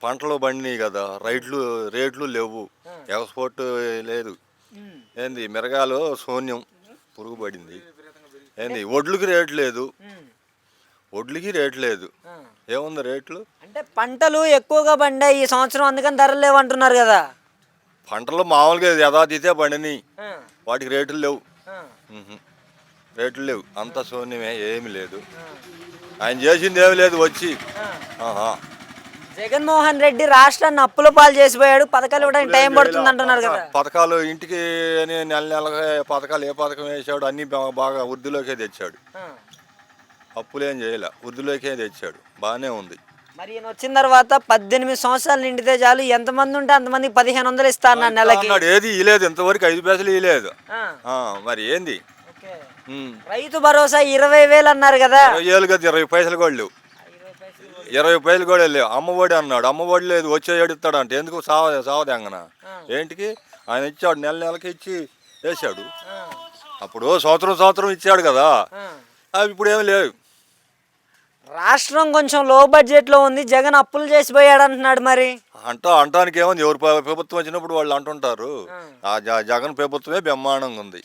పంటలు పండినాయి కదా, రేట్లు లేవు, ఎక్స్పోర్ట్ లేదు. ఏంది మిరగాలు శూన్యం, పురుగు పడింది. ఏంది వడ్లుకి రేటు లేదు, వడ్లుకి రేటు లేదు. ఏముంది రేట్లు? అంటే పంటలు ఎక్కువగా పండాయి ఈ సంవత్సరం, అందుకని ధరలు లేవంటున్నారు కదా. పంటలు మామూలుగా యథాతీతే పండినాయి, వాటికి రేట్లు లేవు. రేట్లు లేవు, అంత శూన్యమే, ఏమి లేదు. ఆయన చేసింది ఏమి లేదు వచ్చి. జగన్మోహన్ రెడ్డి రాష్ట్రాన్ని అప్పుల పాలు చేసిపోయాడు, పథకాలు ఇవ్వడానికి టైం పడుతుంది అంటున్నారు కదా. పథకాలు ఇంటికి నెల నెలగా పథకాలు, ఏ పథకం వేసాడు అన్ని బాగా వృద్ధిలోకే తెచ్చాడు. అప్పులేం చేయలే, వృద్ధిలోకే తెచ్చాడు, బాగానే ఉంది. మరి ఈయన వచ్చిన తర్వాత 18 సంవత్సరాలు నిండితే చాలు, ఎంతమంది ఉంటే అంతమందికి 1500 ఇస్తా అన్నాడు నెలకి. ఏది ఇలేదు, ఇంతవరకు 5 పైసలు ఇలేదు. మరి ఏంది రైతు భరోసా 20,000 అన్నారు కదా. 20,000 కదా, 20 పైసలు కూడా లేవు. 20 పైసలు కూడా లేవు. అమ్మఒడి అన్నాడు, అమ్మఒడి లేదు, వచ్చే ఏడుస్తాడు అంటే ఎందుకు సావదంగన ఏంటికి? ఆయన ఇచ్చాడు, నెల నెలకి ఇచ్చి వేసాడు. అప్పుడు సంవత్సరం ఇచ్చాడు కదా, అవి ఇప్పుడు ఏమి లేవు. రాష్ట్రం కొంచెం లో బడ్జెట్ లో ఉంది, జగన్ అప్పులు చేసిపోయాడు అంటున్నాడు. మరి అంటానికి ఏముంది, ఎవరు ప్రభుత్వం వచ్చినప్పుడు వాళ్ళు అంటుంటారు. జగన్ ప్రభుత్వమే బ్రహ్మాండంగా ఉంది.